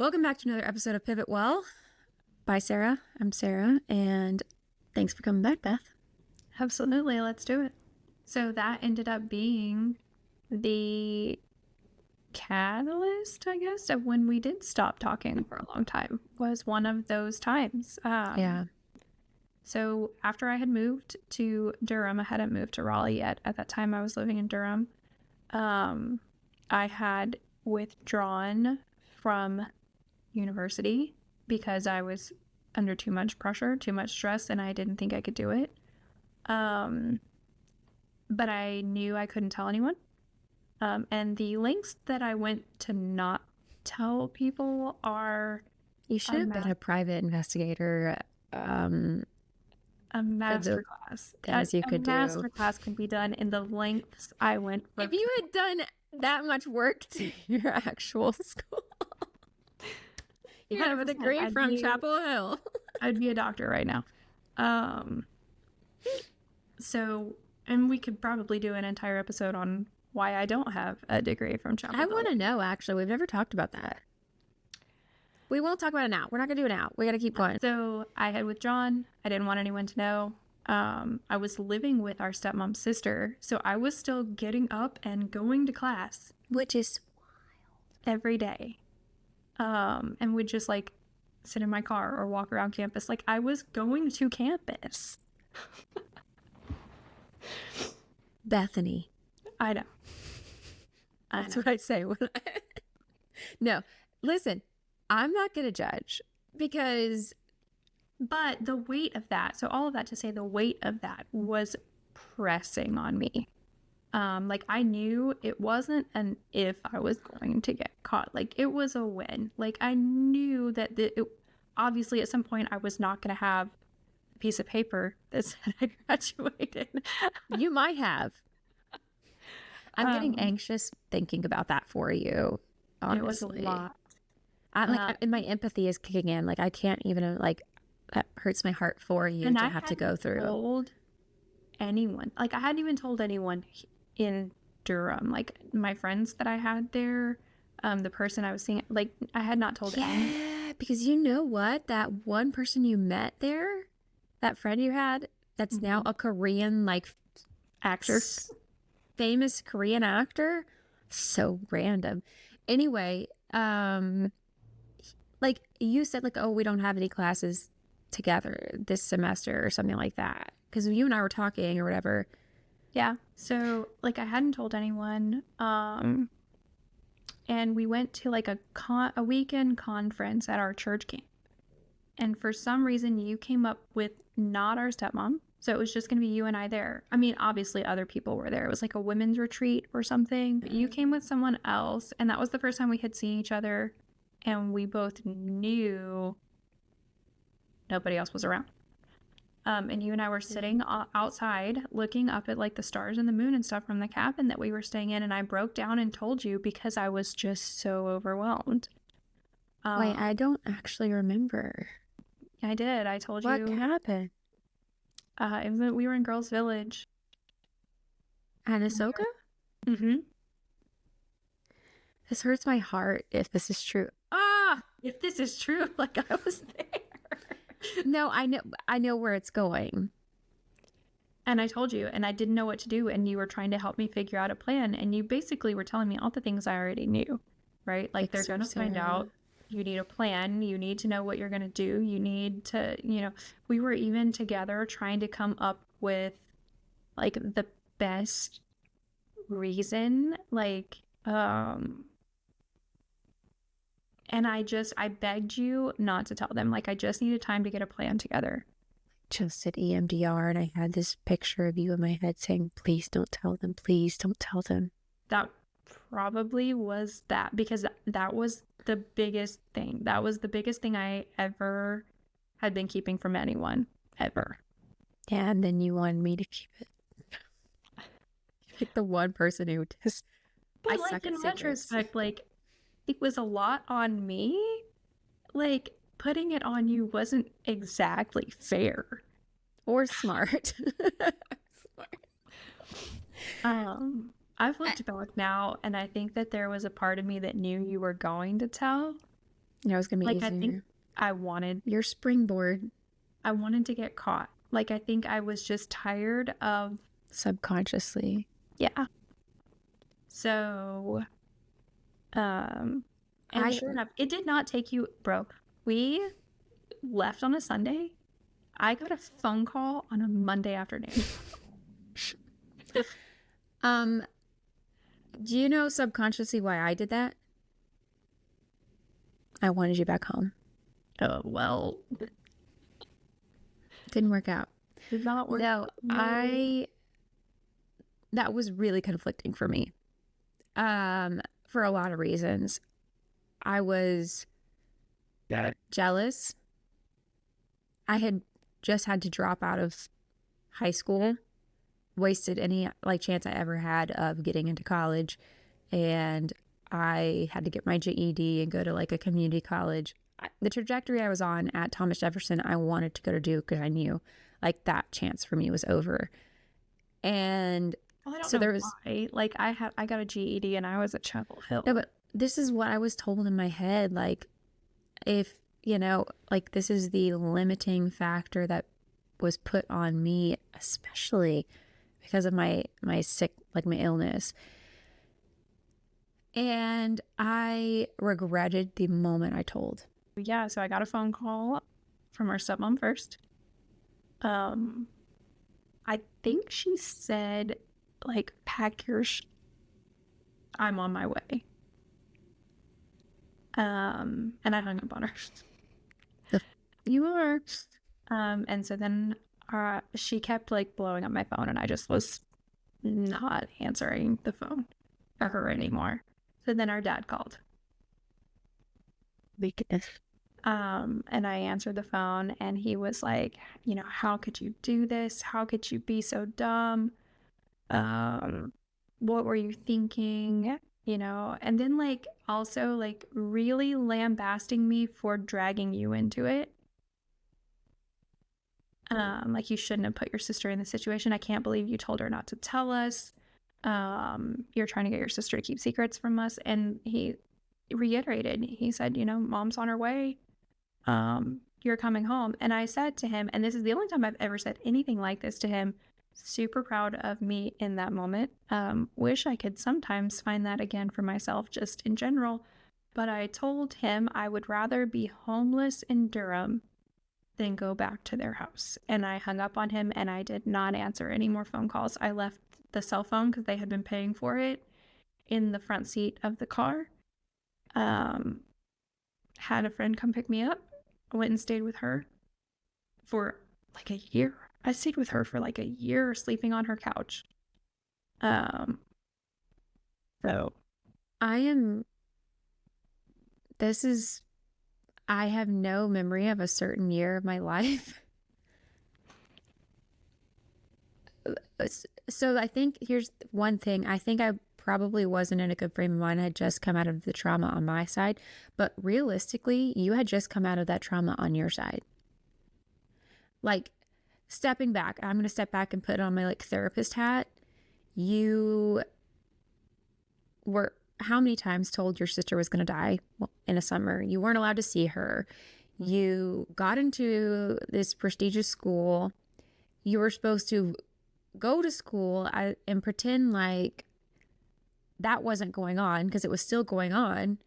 Welcome back to another episode of Pivot Well by Sarah. I'm Sarah, and thanks for coming back, Beth. Absolutely, let's do it. So that ended up being the catalyst, I guess, of when we did stop talking for a long time. Was one of those times. Yeah. So after I had moved to Durham, I hadn't moved to Raleigh yet. At that time, I was living in Durham. I had withdrawn from university because I was under too much pressure, too much stress, and I didn't think I could do it. But I knew I couldn't tell anyone. And the lengths that I went to not tell people are... You should have been a private investigator. A master class. As you could do. A master class can be done in the lengths I went for. If you had done that much work to your actual school, you have a degree from Chapel Hill. I'd be a doctor right now. So, and we could probably do an entire episode on why I don't have a degree from Chapel Hill. I want to know, actually. We've never talked about that. We won't talk about it now. We're not going to do it now. We got to keep going. So I had withdrawn. I didn't want anyone to know. I was living with our stepmom's sister. So I was still getting up and going to class. Which is wild. Every day. And would just like sit in my car or walk around campus. Like I was going to campus. Bethany. I know. That's what I say. No, listen, I'm not going to judge because... But the weight of that, so all of that to say the weight of that was pressing on me. Like I knew it wasn't an if I was going to get caught. Like it was a when. Like I knew that obviously at some point I was not going to have a piece of paper that said I graduated. You might have. I'm getting anxious thinking about that for you. Honestly. It was a lot. And my empathy is kicking in. Like I can't even like that hurts my heart for you to have to go through. Told anyone. Like I hadn't even told anyone in Durham. Like my friends that I had there, the person I was seeing, like I had not told anyone. Yeah, because you know what? That one person you met there, that friend you had, that's now a Korean like actor. Famous Korean actor. So random. Anyway, like you said, like, oh, we don't have any classes together this semester or something like that. Because you and I were talking or whatever. Yeah. So like I hadn't told anyone. And we went to like a weekend conference at our church camp. And for some reason you came up with not our stepmom. So it was just going to be you and I there. I mean, obviously other people were there. It was like a women's retreat or something. But you came with someone else. And that was the first time we had seen each other. And we both knew nobody else was around. And you and I were sitting outside looking up at like the stars and the moon and stuff from the cabin that we were staying in. And I broke down and told you because I was just so overwhelmed. Wait, I don't actually remember. I did. I told you. What happened? We were in Girls Village. At Ahsoka? Mm-hmm. This hurts my heart if this is true. If this is true, like I was there. No, I know where it's going. And I told you, and I didn't know what to do, and you were trying to help me figure out a plan, and you basically were telling me all the things I already knew, right? Like they're going to find out. You need a plan. You need to know what you're going to do. You need to, we were even together trying to come up with like the best reason, like, and I begged you not to tell them. Like, I just needed time to get a plan together. Just at EMDR, and I had this picture of you in my head saying, please don't tell them. Please don't tell them. That probably was that, because that was the biggest thing. That was the biggest thing I ever had been keeping from anyone, ever. Yeah, and then you wanted me to keep it. Like the one person who just... But like in retrospect, like, it was a lot on me. Like, putting it on you wasn't exactly fair. Or smart. I've looked back now, and I think that there was a part of me that knew you were going to tell. Yeah, it was gonna be Like, I think easier. I wanted Your springboard to get caught. Like, I think I was just tired of, subconsciously. yeah. So, and sure enough, it did not take you, bro. We left on a Sunday. I got a phone call on a Monday afternoon. Do you know subconsciously why I did that? I wanted you back home. Oh, well, Didn't work out. did not work. No, that was really conflicting for me. For a lot of reasons. I was jealous. I had just had to drop out of high school, wasted any like chance I ever had of getting into college, and I had to get my GED and go to like a community college. The trajectory I was on at Thomas Jefferson, I wanted to go to Duke because I knew like that chance for me was over. And Well, I don't so know there was why. Like, I got a GED and I was at Chapel Hill. no, but this is what I was told in my head. Like, if you know, like this is the limiting factor that was put on me, especially because of my sick, like my illness. And I regretted the moment I told. Yeah, so I got a phone call from our stepmom first. I think she said, like, pack your I'm on my way. And I hung up on her. You are. And so then she kept like blowing up my phone, and I just was not answering the phone for her anymore. So then our dad called. Weakness. And I answered the phone, and he was like, you know, how could you do this? How could you be so dumb? What were you thinking? You know, and then like also like really lambasting me for dragging you into it. Like, you shouldn't have put your sister in this situation. I can't believe you told her not to tell us. You're trying to get your sister to keep secrets from us. And he reiterated, he said, you know, mom's on her way. You're coming home. And I said to him, and this is the only time I've ever said anything like this to him, super proud of me in that moment. Wish I could sometimes find that again for myself, just in general. But I told him I would rather be homeless in Durham than go back to their house. And I hung up on him, and I did not answer any more phone calls. I left the cell phone, because they had been paying for it, in the front seat of the car. Had a friend come pick me up. I went and stayed with her for like a year. I stayed with her for like a year, sleeping on her couch. So I have no memory of a certain year of my life. So I think here's one thing. I think I probably wasn't in a good frame of mind. I had just come out of the trauma on my side, but realistically, you had just come out of that trauma on your side. Like, stepping back, I'm going to step back and put on my like therapist hat. You were how many times told your sister was going to die in a summer? You weren't allowed to see her. You got into this prestigious school. You were supposed to go to school and pretend like that wasn't going on, because it was still going on.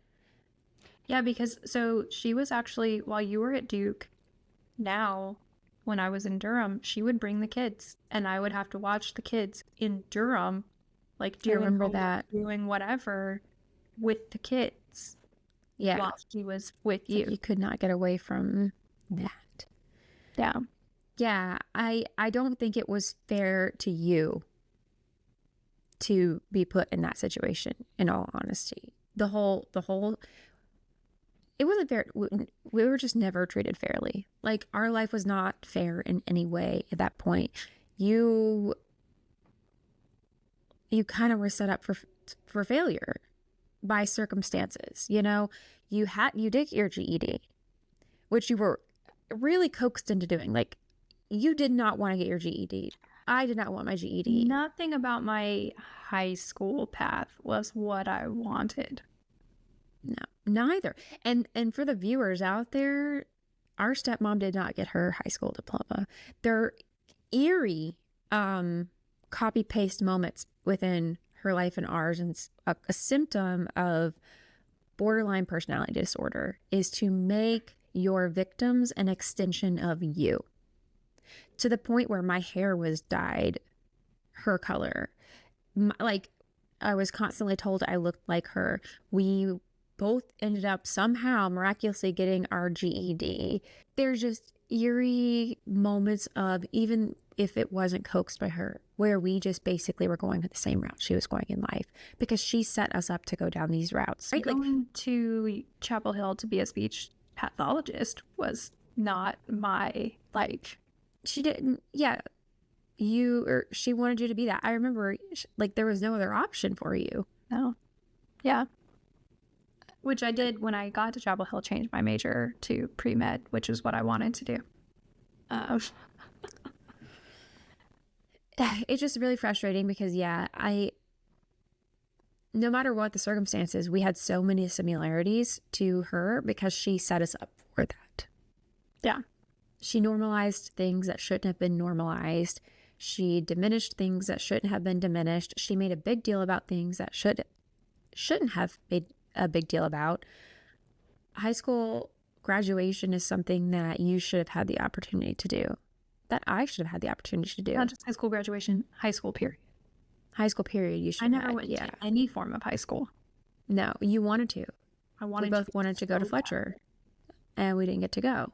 Yeah, because so she was actually, while you were at Duke, now when I was in Durham, she would bring the kids, and I would have to watch the kids in Durham, like doing whatever with the kids. Yeah, while she was with you. You could not get away from that. Yeah. I don't think it was fair to you to be put in that situation, in all honesty. The whole it wasn't fair. We were just never treated fairly. Like, our life was not fair in any way at that point. You kind of were set up for failure by circumstances. You know, you did your GED, which you were really coaxed into doing. Like, you did not want to get your GED. I did not want my GED. Nothing about my high school path was what I wanted. No. Neither. And for the viewers out there, our stepmom did not get her high school diploma. They're eerie copy paste moments within her life and ours, and a symptom of borderline personality disorder is to make your victims an extension of you, to the point where my hair was dyed her color. Like, I was constantly told I looked like her. We both ended up somehow miraculously getting our GED. There's just eerie moments of, even if it wasn't coaxed by her, where we just basically were going the same route she was going in life, because she set us up to go down these routes. Right? Going to Chapel Hill to be a speech pathologist was not my, like... She didn't, yeah. She wanted you to be that. I remember, like, there was no other option for you. No. Yeah. Which I did when I got to Chapel Hill, change my major to pre-med, which is what I wanted to do. It's just really frustrating because, yeah, no matter what the circumstances, we had so many similarities to her because she set us up for that. Yeah. She normalized things that shouldn't have been normalized. She diminished things that shouldn't have been diminished. She made a big deal about things that shouldn't have made a big deal about. High school graduation is something that you should have had the opportunity to do. That I should have had the opportunity to do. Not just high school graduation, high school period. High school period, you should I have never had, went yeah. to any form of high school. No, you wanted to. We both wanted to go to so Fletcher, and we didn't get to go.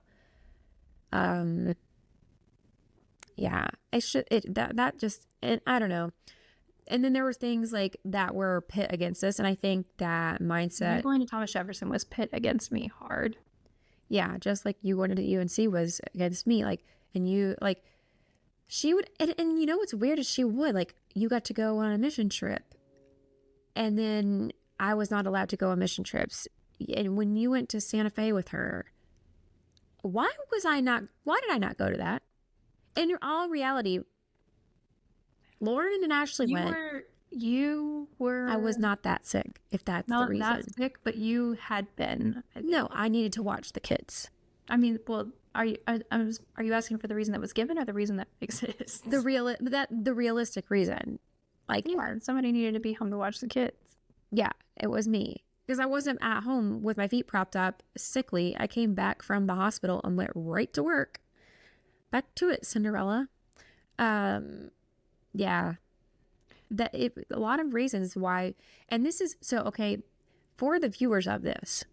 Yeah, that just, and I don't know. And then there were things like that were pit against us, and I think that mindset. You going to Thomas Jefferson was pit against me hard. Yeah, just like you wanted to UNC was against me, like, and you, like, she would, and you know what's weird is she would, like, you got to go on a mission trip, and then I was not allowed to go on mission trips. And when you went to Santa Fe with her, why did I not go to that? In all reality, Lauren and Ashley went. You were. I was not that sick, if that's the reason. Not that sick, but you had been. No, I needed to watch the kids. I mean, well, are you asking for the reason that was given or the reason that exists? The realistic reason. Like, yeah, somebody needed to be home to watch the kids. Yeah, it was me. Because I wasn't at home with my feet propped up, sickly. I came back from the hospital and went right to work. Back to it, Cinderella. Yeah. A lot of reasons why, and this is, so, okay, for the viewers of this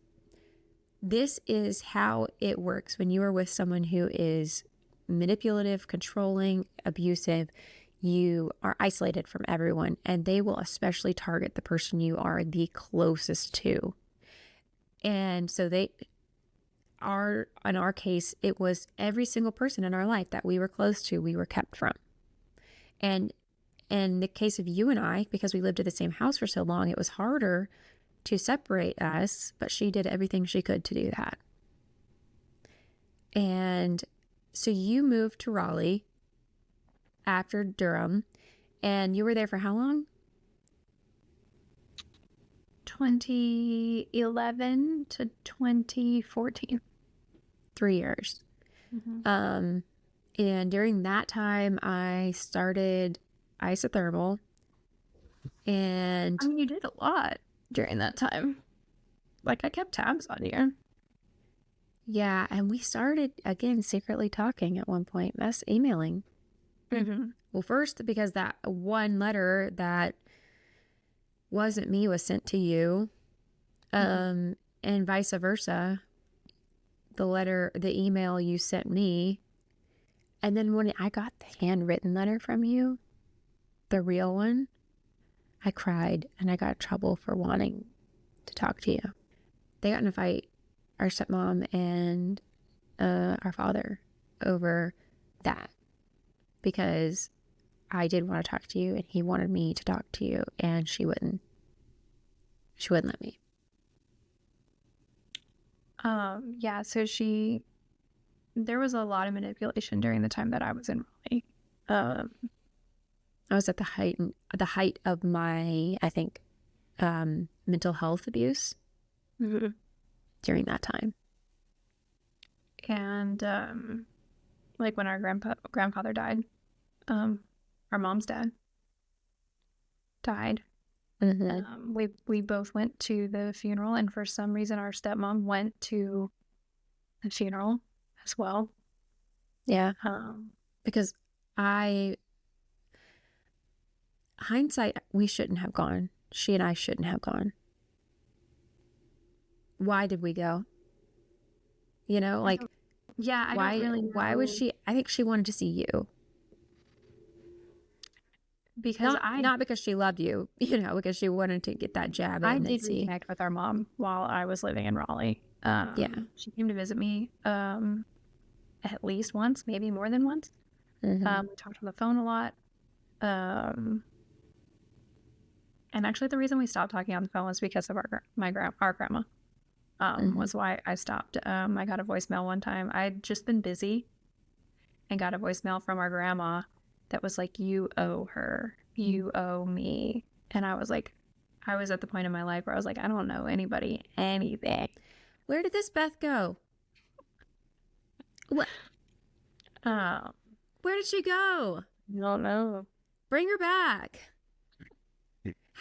is how it works when you are with someone who is manipulative, controlling, abusive. You are isolated from everyone, and they will especially target the person you are the closest to. And so in our case, it was every single person in our life that we were close to, we were kept from. And in the case of you and I, because we lived in the same house for so long, it was harder to separate us, but she did everything she could to do that. And so you moved to Raleigh after Durham, and you were there for how long? 2011 to 2014. 3 years. Mm-hmm. And during that time, I started isothermal. And I mean, you did a lot during that time. Like, I kept tabs on you. Yeah, and we started, again, secretly talking at one point, us emailing. Mm-hmm. Well, first, because that one letter that wasn't me was sent to you, and vice versa. The email you sent me, and then when I got the handwritten letter from you, the real one, I cried, and I got in trouble for wanting to talk to you. They got in a fight, our stepmom and our father, over that, because I did want to talk to you, and he wanted me to talk to you, and she wouldn't let me. Yeah, so there was a lot of manipulation during the time that I was in Raleigh. I was at the height of my, I think, mental health abuse. Mm-hmm. during that time? And like when our grandfather died, our mom's dad died. We both went to the funeral, and for some reason our stepmom went to the funeral as well. Yeah. Because hindsight, we shouldn't have gone. She and I shouldn't have gone. Why did we go? You know, like, I don't really know. Why was she? I think she wanted to see you. Because not because she loved you, you know, because she wanted to get that jab in. I did reconnect with our mom while I was living in Raleigh. She came to visit me at least once, maybe more than once. We talked on the phone a lot. And actually, the reason we stopped talking on the phone was because of our grandma. Was why I stopped. I got a voicemail one time. I'd just been busy and got a voicemail from our grandma that was like, "You owe her. You owe me." And I was like, I was at the point in my life where I was like, I don't know anybody anything. Where did this Beth go? What? Where did she go? I don't know. Bring her back.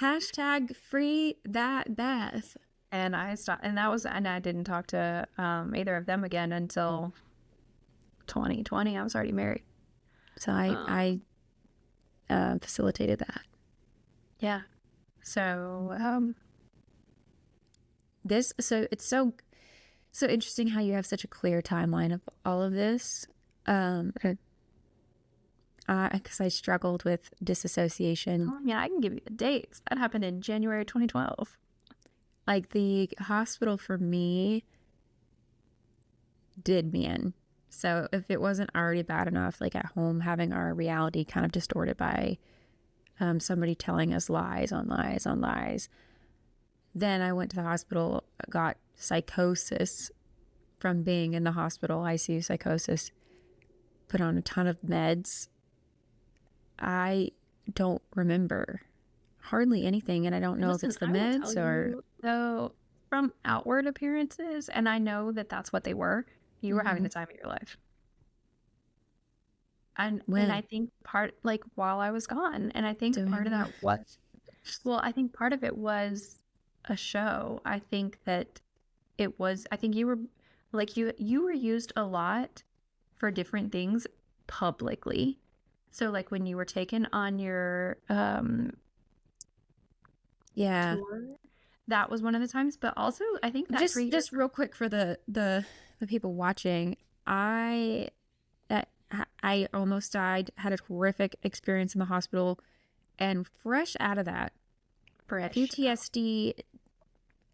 Hashtag free that Beth. And I stopped, and I didn't talk to either of them again until 2020. I was already married. So I facilitated that. Yeah. So it's so interesting how you have such a clear timeline of all of this. Because I struggled with disassociation. Oh, yeah, I can give you the dates. That happened in January 2012. Like, the hospital for me did me in. So if it wasn't already bad enough, like at home, having our reality kind of distorted by somebody telling us lies on lies on lies, then I went to the hospital, got psychosis from being in the hospital, ICU psychosis, put on a ton of meds. I don't remember hardly anything, and I don't know if it's the meds or... So from outward appearances, and I know that that's what they were, you were having the time of your life. And I think while I was gone, and I think part of that was, I think part of it was a show. I think that it was, I think you were, like, you were used a lot for different things publicly. So, like, when you were taken on your tour, that was one of the times. But also, I think that just real quick for the people watching, I almost died, had a horrific experience in the hospital, and fresh out of that, PTSD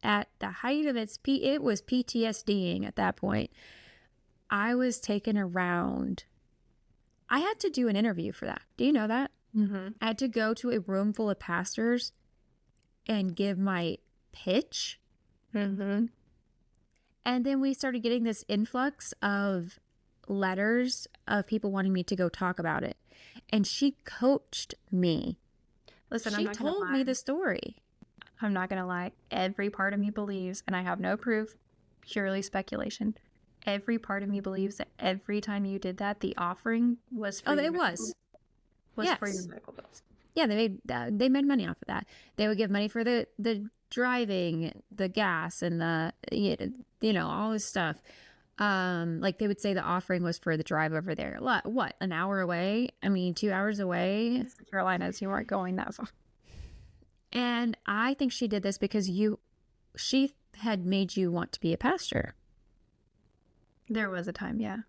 at the height of it was PTSDing at that point. I was taken around. I had to do an interview for that. Do you know that? Mm-hmm. I had to go to a room full of pastors and give my pitch. Mm-hmm. And then we started getting this influx of letters of people wanting me to go talk about it. And she coached me. Listen, she told me the story. I'm not going to lie. Every part of me believes, and I have no proof, purely speculation. Every part of me believes that every time you did that, the offering was for your medical bills. Yeah, they made money off of that. They would give money for the driving, the gas, and the all this stuff. Like, they would say the offering was for the drive over there. What, an hour away? I mean, 2 hours away. It's the Carolinas. You weren't going that far. And I think she did this because she had made you want to be a pastor. There was a time, yeah.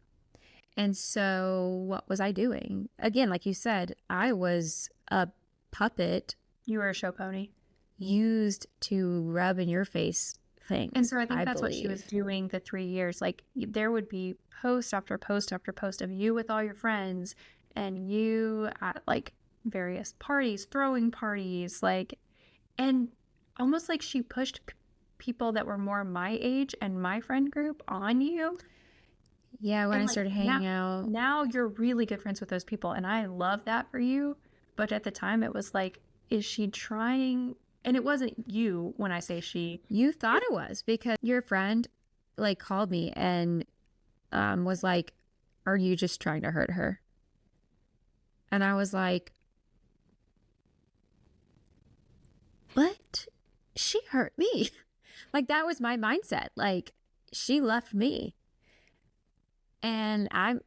And so what was I doing? Again, like you said, I was a puppet. You were a show pony. Used to rub in your face things. And so I think that's what she was doing the 3 years. Like, there would be post after post after post of you with all your friends and you at, like, various parties, throwing parties, like, and almost like she pushed people that were more my age and my friend group on you. Yeah, when I started hanging out. Now you're really good friends with those people, and I love that for you. But at the time, it was like, is she trying? And it wasn't you when I say she. You thought it was because your friend like called me and was like, "Are you just trying to hurt her?" And I was like, "But she hurt me." Like that was my mindset. Like she left me. And I'm,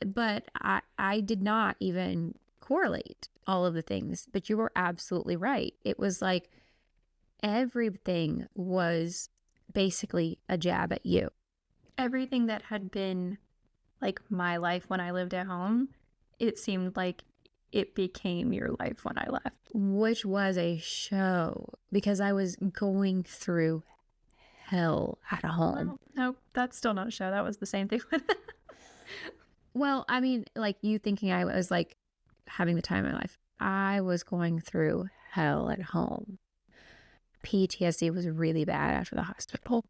but I did not even correlate all of the things. But you were absolutely right. It was like everything was basically a jab at you, Everything that had been like my life when I lived at home, it seemed like it became your life when I left. which was a show because I was going through hell at home. Oh, nope, that's still not a show. That was the same thing. Well, I mean, like you thinking I was like having the time of my life. I was going through hell at home. PTSD was really bad after the hospital.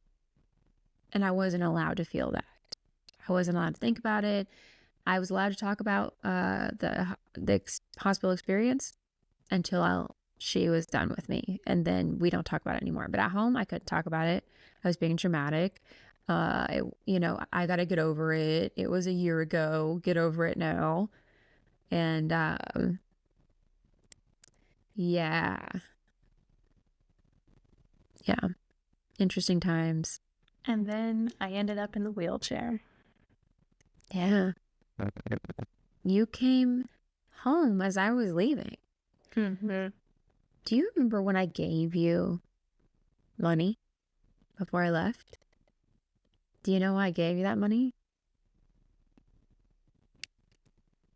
And I wasn't allowed to feel that. I wasn't allowed to think about it. I was allowed to talk about the hospital experience until she was done with me, and then we don't talk about it anymore. But at home, I couldn't talk about it. I was being dramatic. I got to get over it. It was a year ago. Get over it now. And yeah, yeah, interesting times. And then I ended up in the wheelchair. Yeah. You came home as I was leaving. Mm-hmm. Do you remember when I gave you money before I left? Do you know why I gave you that money?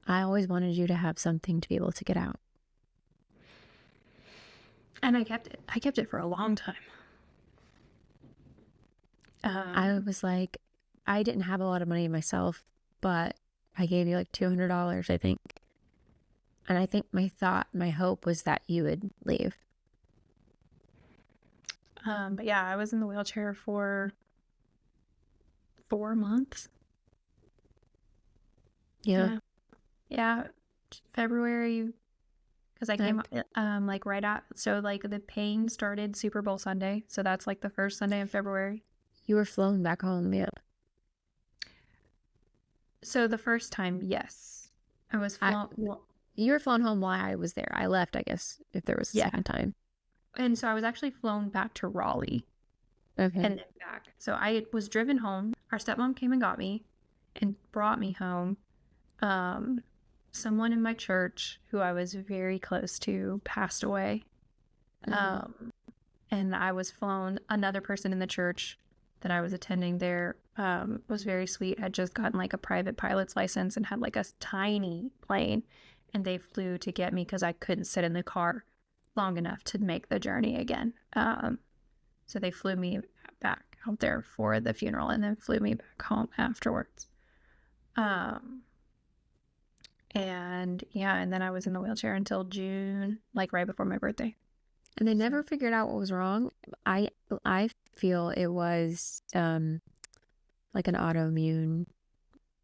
I always wanted you to have something to be able to get out. And I kept it. I kept it for a long time. I was like, I didn't have a lot of money myself, but I gave you like $200, I think. And I think my hope was that you would leave. But yeah, I was in the wheelchair for 4 months. Yeah. Yeah. February, because I came like right out. So like the pain started Super Bowl Sunday. So that's like the first Sunday in February. You were flown back home, yeah. So the first time, yes. I was flown. You were flown home while I was there. I left, I guess, if there was a second time. And so I was actually flown back to Raleigh. Okay. And then back. So I was driven home. Our stepmom came and got me and brought me home. Someone in my church who I was very close to passed away. And I was flown. Another person in the church that I was attending there was very sweet, had just gotten like a private pilot's license and had like a tiny plane. And they flew to get me because I couldn't sit in the car long enough to make the journey again. So they flew me back out there for the funeral and then flew me back home afterwards. And yeah, and then I was in the wheelchair until June, like right before my birthday. And they never figured out what was wrong. I feel it was like an autoimmune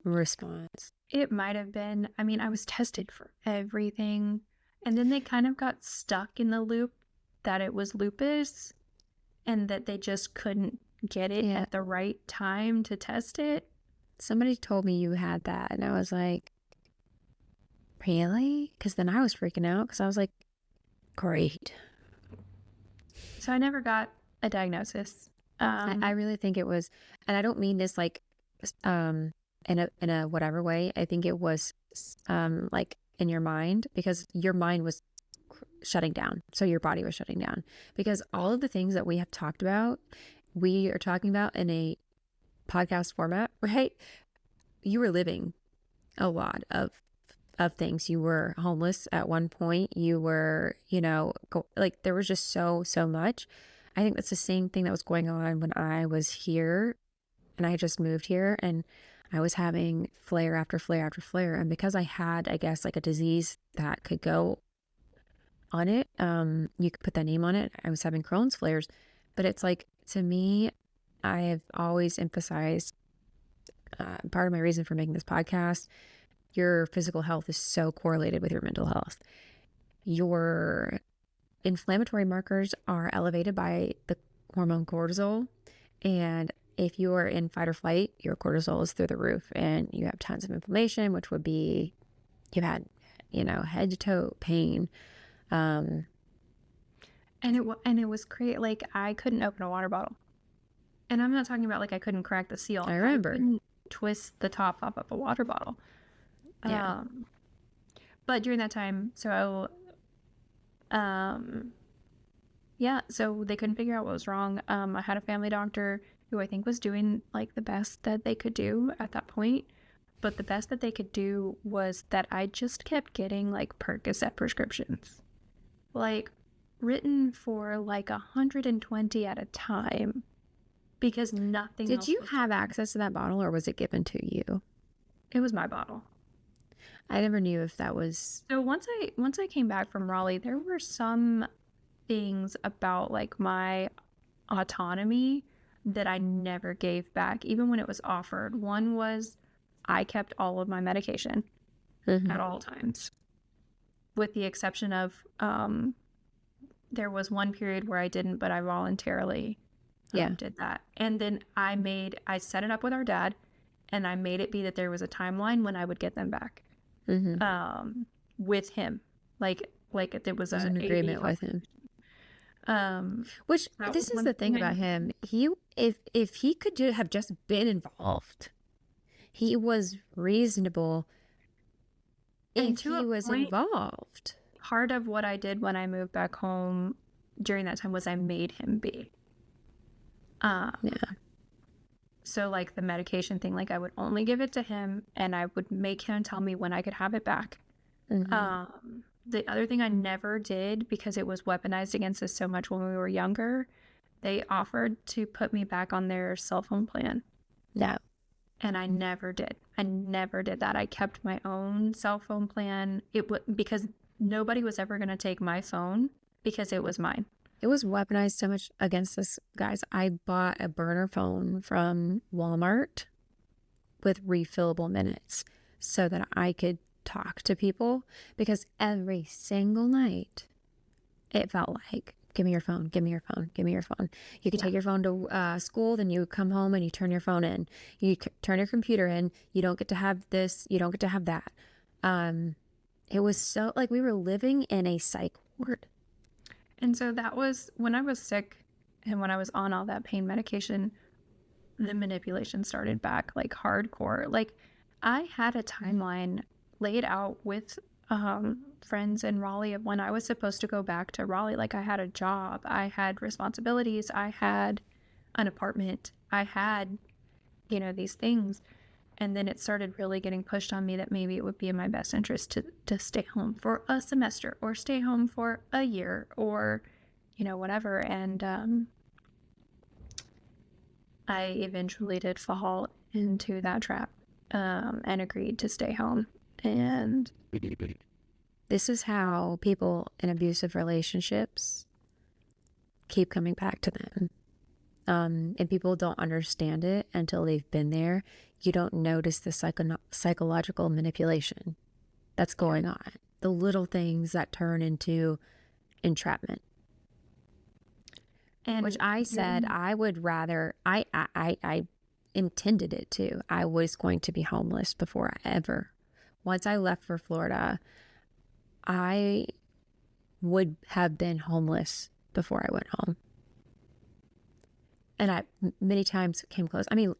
response. It might have been. I mean, I was tested for everything. And then they kind of got stuck in the loop that it was lupus and that they just couldn't get it at the right time to test it. Somebody told me you had that, and I was like, really? Because then I was freaking out because I was like, great. So I never got a diagnosis. I really think it was, and I don't mean this like in a whatever way. I think it was like in your mind, because your mind was shutting down, so your body was shutting down, because all of the things that we have talked about, we are talking about in a podcast format, right? You were living a lot of things. You were homeless at one point. You were, like there was just so much. I think that's the same thing that was going on when I was here, and I just moved here, and I was having flare after flare after flare. And because I had, I guess, like a disease that could go on it, you could put that name on it. I was having Crohn's flares. But it's like, to me, I have always emphasized, part of my reason for making this podcast, your physical health is so correlated with your mental health. Your inflammatory markers are elevated by the hormone cortisol, and if you are in fight or flight, your cortisol is through the roof and you have tons of inflammation, which would be, you had, head to toe pain. And it was great. Like, I couldn't open a water bottle. And I'm not talking about like I couldn't crack the seal. I remember. couldn't twist the top off of a water bottle. Yeah. But during that time, so they couldn't figure out what was wrong. I had a family doctor who I think was doing like the best that they could do at that point. But the best that they could do was that I just kept getting like Percocet prescriptions, like written for like 120 at a time, because nothing else Did you was have working. access to that bottle or was it given to you? It was my bottle. I never knew if that was. So once I came back from Raleigh, there were some things about like my autonomy that I never gave back, even when it was offered. One was I kept all of my medication at all times, with the exception of there was one period where I didn't, but I voluntarily did that. And then I set it up with our dad, and I made it be that there was a timeline when I would get them back with him, like it was an agreement with him. Which this is the thing about him. He, if he could have just been involved, he was reasonable. If he was involved. Part of what I did when I moved back home during that time was I made him be. So like the medication thing, like I would only give it to him and I would make him tell me when I could have it back. The other thing I never did, because it was weaponized against us so much when we were younger, they offered to put me back on their cell phone plan. No. And I never did. I never did that. I kept my own cell phone plan. Because nobody was ever going to take my phone because it was mine. It was weaponized so much against us, guys. I bought a burner phone from Walmart with refillable minutes so that I could talk to people, because every single night it felt like, give me your phone, give me your phone, give me your phone. You could take your phone to school, then you come home and you turn your phone in. You turn your computer in. You don't get to have this. You don't get to have that. It was so like we were living in a psych ward. And so that was when I was sick and when I was on all that pain medication, the manipulation started back like hardcore. Like I had a timeline laid out with friends in Raleigh of when I was supposed to go back to Raleigh. Like I had a job, I had responsibilities, I had an apartment, I had, these things. And then it started really getting pushed on me that maybe it would be in my best interest to stay home for a semester or stay home for a year or, whatever. And I eventually did fall into that trap and agreed to stay home. And this is how people in abusive relationships keep coming back to them. And people don't understand it until they've been there. You don't notice the psychological manipulation that's going on. The little things that turn into entrapment. And which I said I would rather, I intended it to. I was going to be homeless before I ever. Once I left for Florida, I would have been homeless before I went home. And I many times came close. I mean,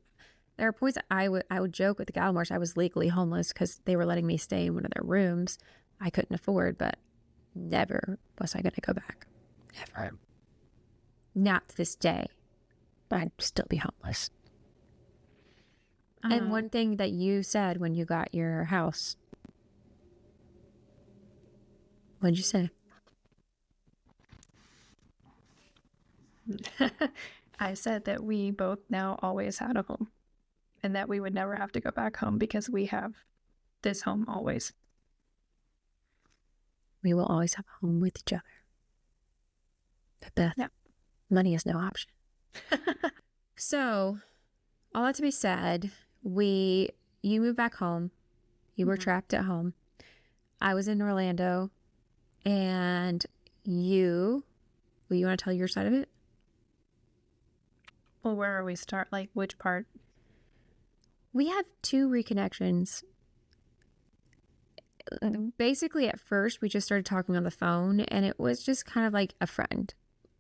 there are points I would joke with the Gallimores I was legally homeless because they were letting me stay in one of their rooms I couldn't afford, but never was I going to go back. Ever. Not to this day. I'd still be homeless. And one thing that you said when you got your house, what'd you say? I said that we both now always had a home and that we would never have to go back home because we have this home always. We will always have a home with each other. But Beth, money is no option. So, all that to be said, you moved back home. You were trapped at home. I was in Orlando, and will you want to tell your side of it? Well, where are we start? Like, which part? We have 2 reconnections. Basically, at first, we just started talking on the phone, and it was just kind of like a friend.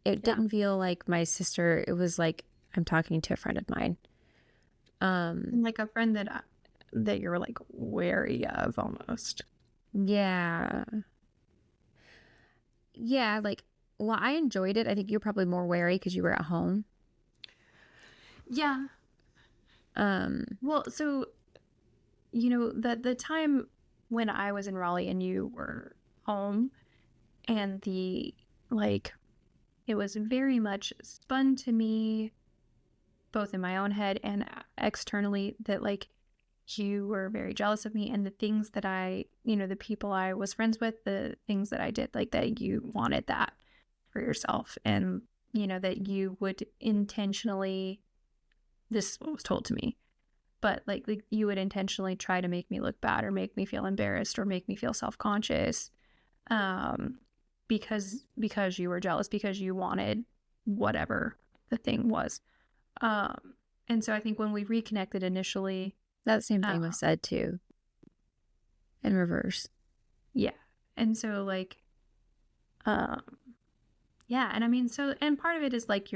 It Yeah. didn't feel like my sister. It was like I'm talking to a friend of mine. And like a friend that you're like wary of almost. Yeah. Yeah, like, well, I enjoyed it. I think you're probably more wary because you were at home. Yeah. Well, so the time when I was in Raleigh and you were home, and like it was very much spun to me, both in my own head and externally, that like you were very jealous of me, and the things that the people I was friends with, the things that I did, like that you wanted that for yourself, and that you would intentionally, this is what was told to me, but like you would intentionally try to make me look bad or make me feel embarrassed or make me feel self-conscious, because you were jealous, because you wanted whatever the thing was. And so I think when we reconnected initially, That same thing was said too, in reverse. yeah. And so like, yeah. And I mean, and part of it is like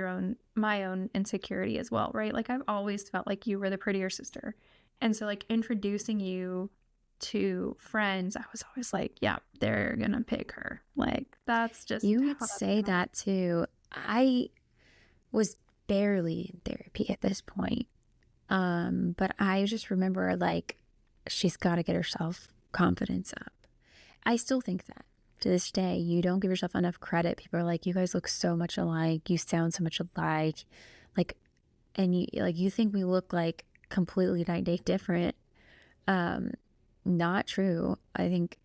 my own insecurity as well, right? Like I've always felt like you were the prettier sister. And so like introducing you to friends, I was always like, yeah, they're going to pick her. Like that's just You would say that too. I was barely in therapy at this point. But I just remember like she's got to get her self-confidence up. I still think that to this day, you don't give yourself enough credit. People are like, you guys look so much alike. You sound so much alike. Like, and you think we look like completely night and day different. Not true. I think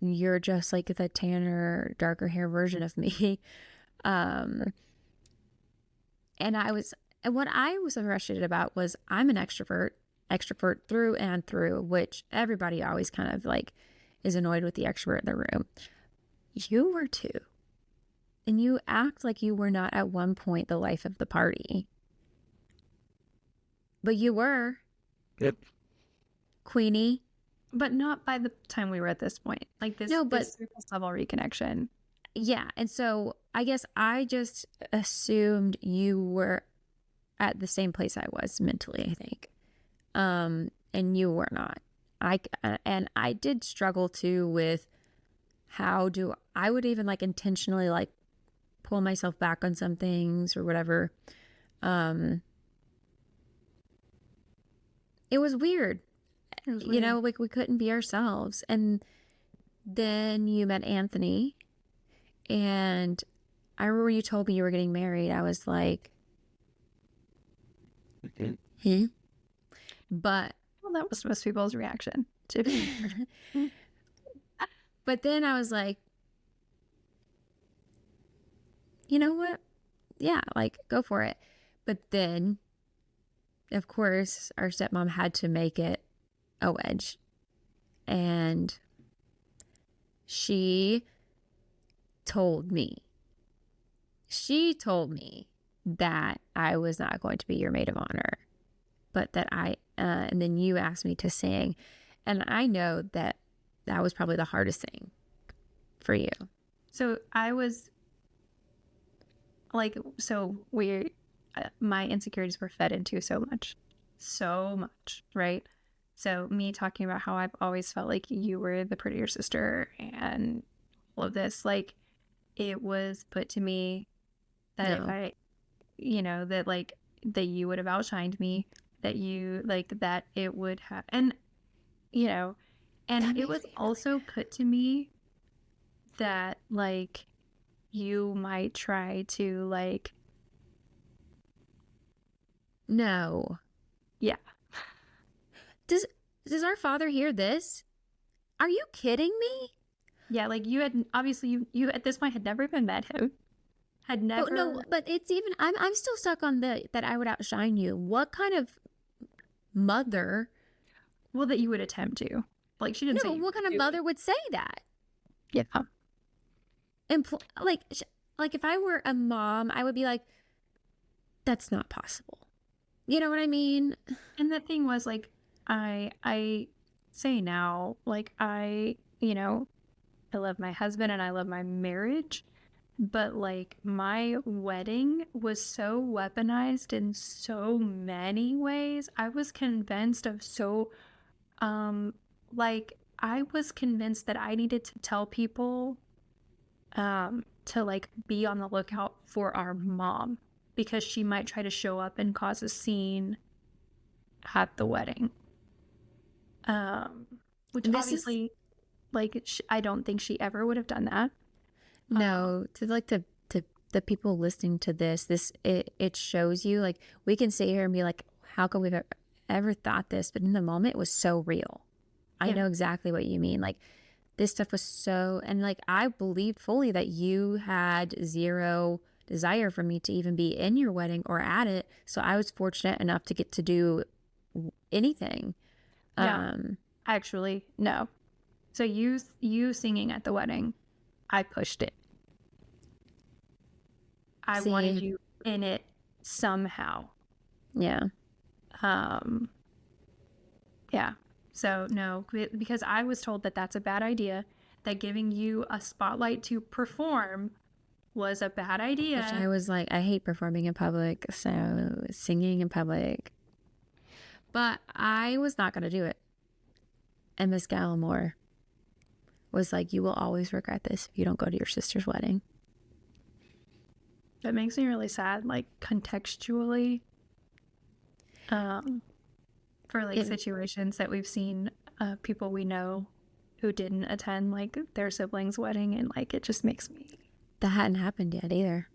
you're just like the tanner, darker hair version of me. And what I was so frustrated about was I'm an extrovert through and through, which everybody always kind of like is annoyed with the extrovert in the room. You were too. And you act like you were not at one point the life of the party. But you were. Yep. Queenie. But not by the time we were at this point. Like this, No, but this surface level reconnection. Yeah. And so I guess I just assumed you were at the same place I was mentally, I think. And you were not. I did struggle too with I would even like intentionally like pull myself back on some things or whatever. It was weird. Like we couldn't be ourselves. And then you met Anthony, and I remember you told me you were getting married. I was like, But well, that was most people's reaction to me. But then I was like, you know what? Yeah, like go for it. But then, of course, our stepmom had to make it a wedge. And she told me that I was not going to be your maid of honor, but that and then you asked me to sing. And I know that was probably the hardest thing for you. So I was like, my insecurities were fed into so much, right? So me talking about how I've always felt like you were the prettier sister and all of this, like it was put to me that if I, that like that you would have outshined me, that you like that it would have, and it was also put to me that like you might try to like. No. Yeah. Does our father hear this? Are you kidding me? Yeah, like you had obviously you at this point had never even met him. Had never. No, but it's even I'm still stuck on that I would outshine you. What kind of mother? Well, that you would attempt to. Like she didn't say. What kind of mother would say that? Yeah. Like if I were a mom, I would be like, that's not possible. You know what I mean? And the thing was, like, I say now, like, you know, I love my husband and I love my marriage, but like my wedding was so weaponized in so many ways. I was convinced of so like I was convinced that I needed to tell people to like be on the lookout for our mom because she might try to show up and cause a scene at the wedding. Which And this is obviously, like, I don't think she ever would have done that. no to like to the people listening to this it shows you like we can sit here and be like, how could we have ever thought this? But in the moment, it was so real. I Yeah. know exactly what you mean. Like this stuff was so, and like I believed fully that you had zero desire for me to even be in your wedding or at it. So I was fortunate enough to get to do anything. Yeah. Um, Actually, no. So you singing at the wedding, I pushed it. I wanted see, you in it somehow. yeah, Um, yeah. So no, because I was told that that's a bad idea, that giving you a spotlight to perform was a bad which I idea. was like, I hate performing in public, so singing in public, but I was not going to do it. And Miss Gallimore was like, you will always regret this if you don't go to your sister's wedding. That makes me really sad, like contextually, um, for like It, situations that we've seen people we know who didn't attend like their sibling's wedding, and like it just makes me that hadn't happened yet either.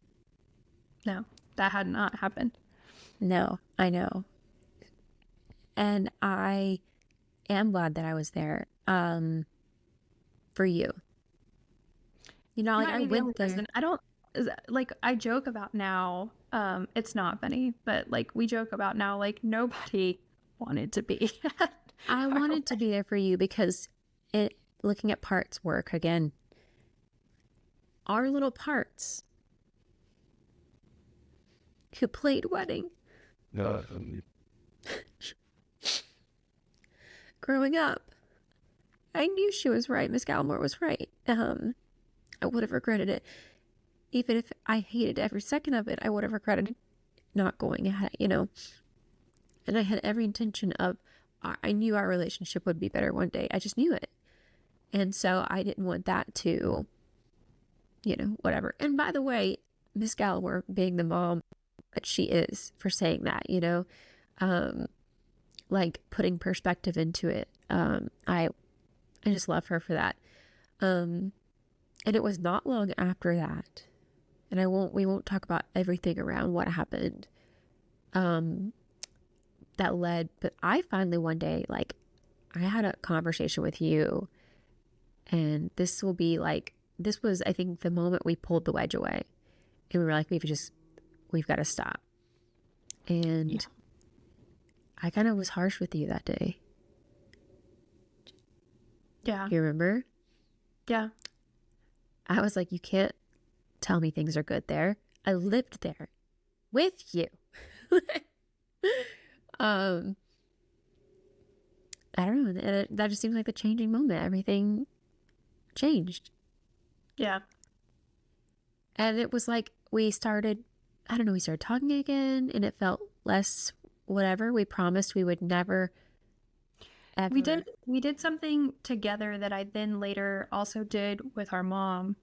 no, that had not happened. No, I know. And I am glad that I was there for you. You know, You like might I be the only went there. person. I don't like I joke about now. It's not funny, but like we joke about now. Like nobody wanted to be at I our wanted to wedding. be there for you because it looking at parts work again. Our little parts who played wedding growing up. I knew she was right. Miss Gallimore was right. I would have regretted it. Even if I hated every second of it, I would have regretted not going ahead, you know. And I had every intention of, I knew our relationship would be better one day. I just knew it. And so I didn't want that to, you know, whatever. And by the way, Miss Gallimore being the mom that she is for saying that, you know, um, like putting perspective into it. I just love her for that. Um, and it was not long after that, and we won't talk about everything around what happened. Um, that led, but I finally one day, like, I had a conversation with you, and this was, I think, the moment we pulled the wedge away, and we were like, we've got to stop. Yeah. And I kind of was harsh with you that day. Yeah. You remember? Yeah. I was like, you can't tell me things are good there. I lived there with you. um, I don't know. That just seems like the changing moment. Everything changed. Yeah. And it was like we started, I don't know, we started talking again and it felt less whatever. We promised we would never, We ever. did something together that I then later also did with our mom,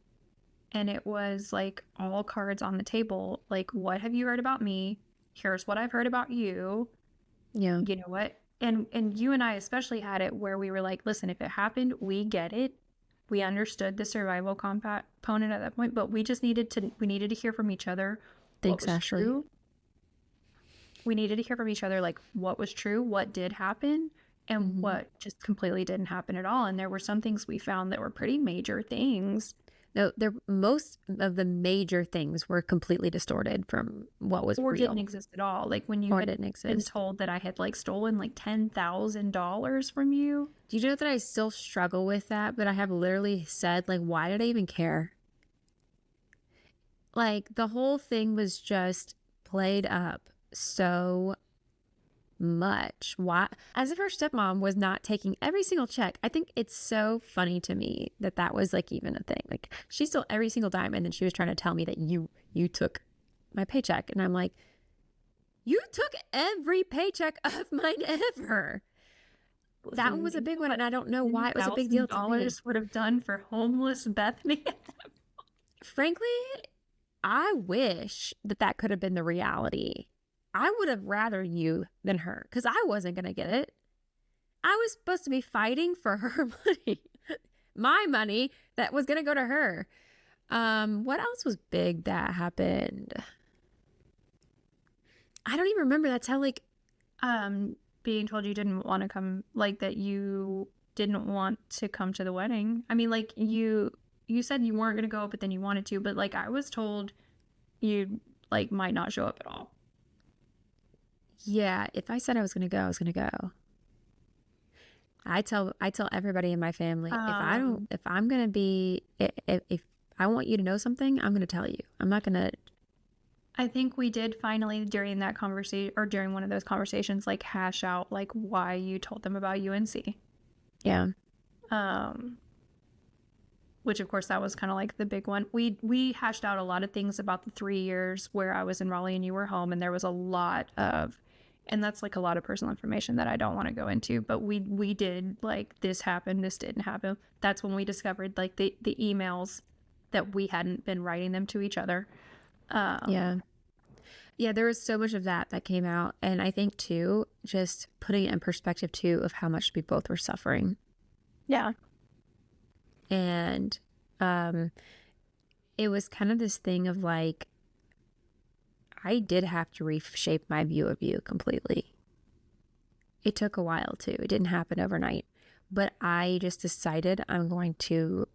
and it was like all cards on the table. Like, what have you heard about me? Here's what I've heard about you. Yeah. You know what? And you and I especially had it where we were like, listen, if it happened, we get it. We understood the survival component at that point, but we needed to hear from each other what Thanks, was Ashley. true. We needed to hear from each other like what was true, what did happen, and Hmm. what just completely didn't happen at all. And there were some things we found that were pretty major things No, most of the major things were completely distorted from what was or didn't real exist at all. Like when you or had didn't been exist. told that I had like stolen like $10,000 from you. Do you know that I still struggle with that? But I have literally said, like, why did I even care? Like, the whole thing was just played up so much. Why? As if her stepmom was not taking every single check. I think it's so funny to me that that was like even a thing. Like she stole every single dime, and then she was trying to tell me that you took my paycheck, and I'm like, you took every paycheck of mine ever. That one was a big one, and I don't know why it was a big deal to me. $1,000 would have done for homeless Bethany. Frankly, I wish that that could have been the reality. I would have rather you than her, because I wasn't going to get it. I was supposed to be fighting for her money, my money that was going to go to her. What else was big that happened? I don't even remember. That's how like being told you didn't want to come, like that you didn't want to come to the wedding. I mean, like you said you weren't going to go, but then you wanted to, but like I was told you like might not show up at all. Yeah, if I said I was going to go, I was going to go. I tell everybody in my family, if I'm going to be, if I want you to know something, I'm going to tell you. I'm not going to. I think we did finally during that conversation, or during one of those conversations, like hash out like why you told them about UNC. Yeah. Which of course that was kind of like the big one. We hashed out a lot of things about the 3 years where I was in Raleigh and you were home, and there was a lot of, and that's like a lot of personal information that I don't want to go into, but we did like this happened, this didn't happen. That's when we discovered like the emails that we hadn't been writing them to each other. Yeah, there was so much of that came out, and I think too, just putting it in perspective too of how much we both were suffering. Yeah. And it was kind of this thing of like, I did have to reshape my view of you completely. It took a while too. It didn't happen overnight, but I just decided I'm going to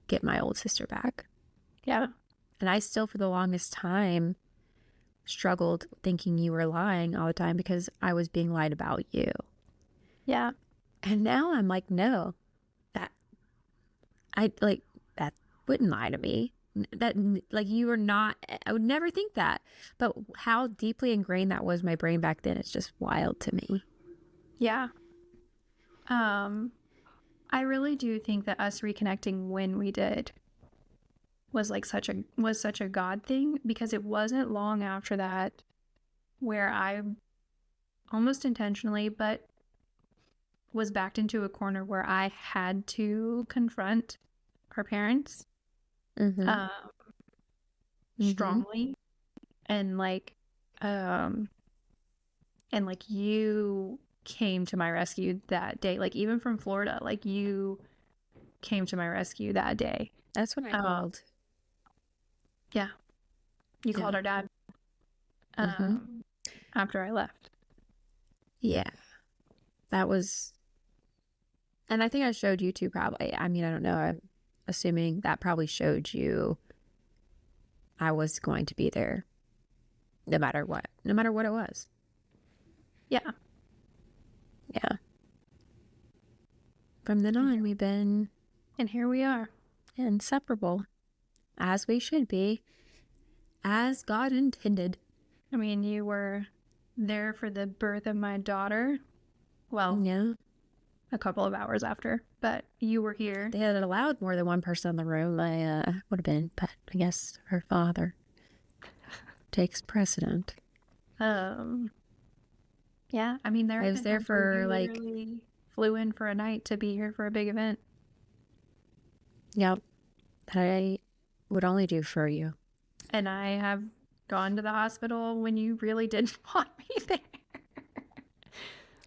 get my old sister back. Yeah. And I still, for the longest time, struggled thinking you were lying all the time because I was being lied about you. Yeah. And now I'm like, no, that wouldn't lie to me. That like you were not. I would never think that. But how deeply ingrained that was in my brain back then, it's just wild to me. Yeah. I really do think that us reconnecting when we did was like such a God thing, because it wasn't long after that where I almost intentionally, but was backed into a corner where I had to confront our parents strongly, and like you came to my rescue that day, like even from Florida, like you came to my rescue that day. That's when I called. Yeah, you called our dad after I left. Yeah, that was, and I think I showed you too, probably. I mean, I don't know. I'm assuming that probably showed you I was going to be there no matter what it was. Yeah. Yeah. From then on, we've been, and here we are, inseparable, as we should be, as God intended. I mean, you were there for the birth of my daughter. Well, yeah, a couple of hours after, but you were here. They had allowed more than one person in the room. I would have been, but I guess her father takes precedent. Yeah, I mean, I was there for like, really flew in for a night to be here for a big event. Yep, that I would only do for you. And I have gone to the hospital when you really didn't want me there.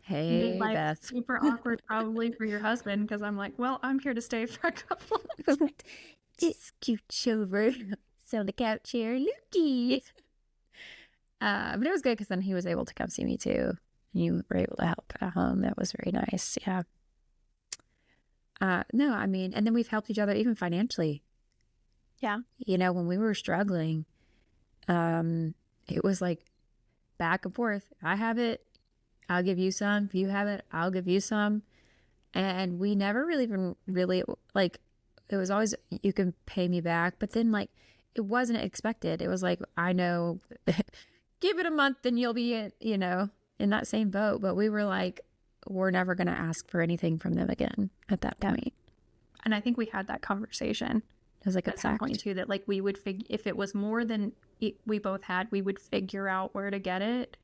Hey, like, Beth. Super awkward probably for your husband, because I'm like, well, I'm here to stay for a couple of days. Just scooch over, sit on the couch here, Lukey. But it was good because then he was able to come see me too. And you were able to help at home. That was very nice. Yeah. No, I mean, and then we've helped each other even financially. Yeah. You know, when we were struggling, it was like back and forth. I have it, I'll give you some. If you have it, I'll give you some. And we never really even really, like, it was always, you can pay me back. But then, like, it wasn't expected. It was like, I know, give it a month and you'll be, you know, in that same boat. But we were like, we're never going to ask for anything from them again at that point. And I think we had that conversation. It was like at some point too, that like we would if it was more than we both had, we would figure out where to get it,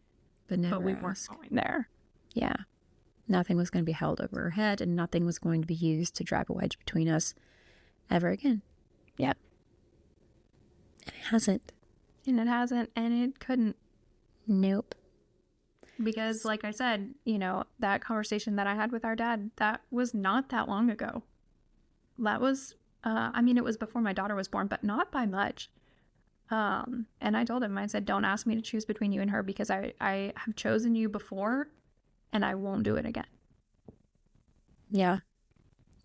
but we weren't going there. Yeah. Nothing was going to be held over our head, and nothing was going to be used to drive a wedge between us ever again. Yeah. And it hasn't. And it hasn't, and it couldn't. Nope. Because like I said, you know, that conversation that I had with our dad, that was not that long ago. That was, I mean, it was before my daughter was born, but not by much. And I told him, I said, don't ask me to choose between you and her, because I have chosen you before and I won't do it again. Yeah.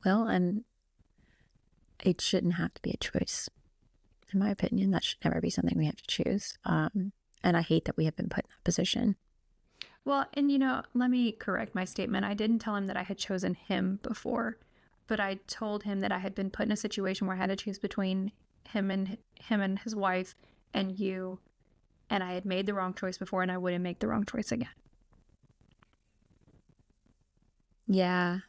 Well, and it shouldn't have to be a choice. In my opinion, that should never be something we have to choose. And I hate that we have been put in that position. Well, and you know, let me correct my statement. I didn't tell him that I had chosen him before, but I told him that I had been put in a situation where I had to choose between him and his wife and you, and I had made the wrong choice before, and I wouldn't make the wrong choice again. Yeah.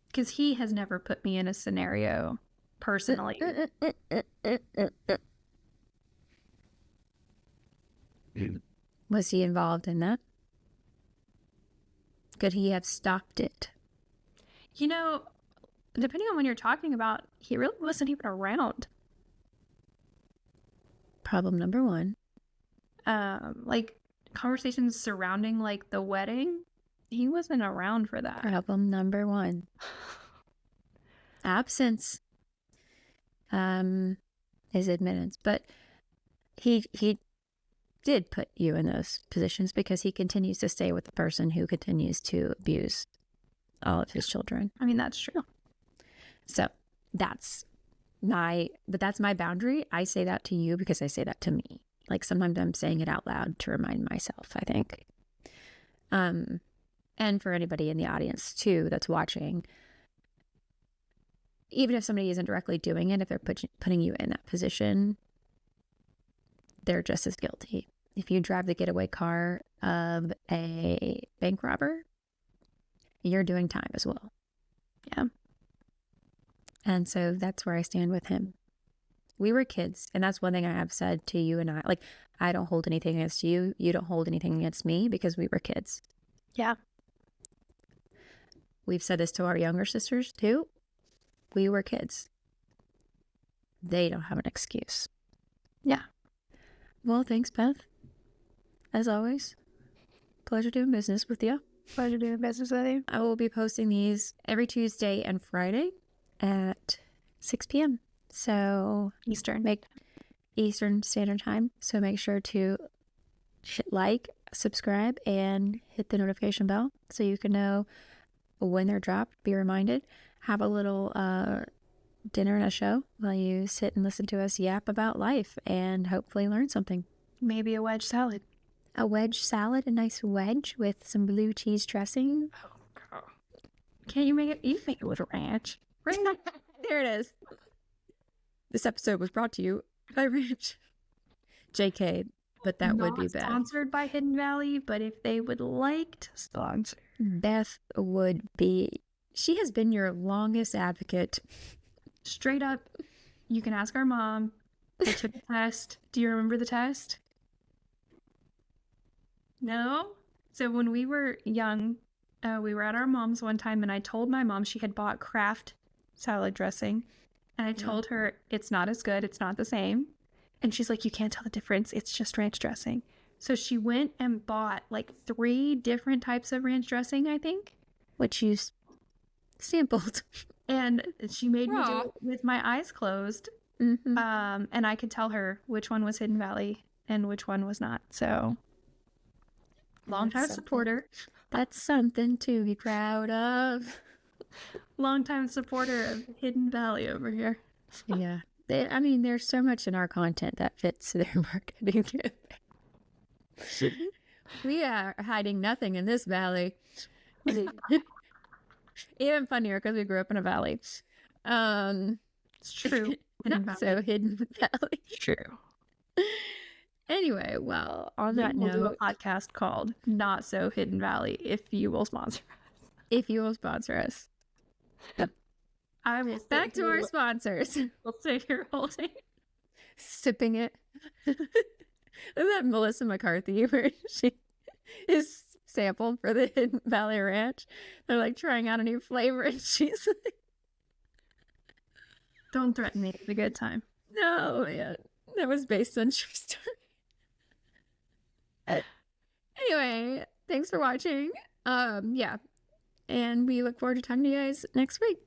Because he has never put me in a scenario personally. Was he involved in that? Could he have stopped it? You know, depending on when you're talking about, he really wasn't even around. Problem number one. Like conversations surrounding like the wedding, he wasn't around for that. Problem number one. Absence is admittance, but he did put you in those positions because he continues to stay with the person who continues to abuse all of his children. I mean, that's true. So that's my boundary. I say that to you because I say that to me. Like sometimes I'm saying it out loud to remind myself, I think. And for anybody in the audience too that's watching, even if somebody isn't directly doing it, if they're putting you in that position, they're just as guilty. If you drive the getaway car of a bank robber, you're doing time as well. Yeah. And so that's where I stand with him. We were kids, and that's one thing I have said to you and I. Like, I don't hold anything against you. You don't hold anything against me because we were kids. Yeah. We've said this to our younger sisters too. We were kids. They don't have an excuse. Yeah. Well, thanks, Beth. As always, pleasure doing business with you. Pleasure doing business with you. I will be posting these every Tuesday and Friday at 6 p.m. So Eastern Standard Time. So make sure to hit like, subscribe, and hit the notification bell so you can know when they're dropped. Be reminded. Have a little dinner and a show while you sit and listen to us yap about life and hopefully learn something. Maybe a wedge salad. A wedge salad, a nice wedge with some blue cheese dressing. Oh, God. Can't you make it? You make it with ranch. Right. There it is. This episode was brought to you by Ranch. JK, but that would be Beth. Sponsored by Hidden Valley, but if they would like to sponsor, Beth would be. She has been your longest advocate. Straight up, you can ask our mom. I took a test. Do you remember the test? No? So when we were young, we were at our mom's one time, and I told my mom she had bought Kraft salad dressing. And I told her, it's not as good. It's not the same. And she's like, you can't tell the difference. It's just ranch dressing. So she went and bought like 3 different types of ranch dressing, I think. Which you sampled. And she made me do it with my eyes closed. Mm-hmm. And I could tell her which one was Hidden Valley and which one was not. So, long-time supporter. That's something to be proud of. Long-time supporter of Hidden Valley over here. Yeah. I mean, there's so much in our content that fits their marketing. We are hiding nothing in this valley. Even funnier because we grew up in a valley. It's true. Not so Hidden Valley. True. Anyway, well, on We that will do a note, podcast called Not So Hidden Valley if you will sponsor us. if you will sponsor us. I will Back to our sponsors. We'll stay here holding. Sipping it. Look at that Melissa McCarthy where she is sampled for the Hidden Valley Ranch. They're like trying out a new flavor and she's like, Don't threaten me. It's a good time. no, man. That was based on true story. Anyway, thanks for watching. Yeah. And we look forward to talking to you guys next week.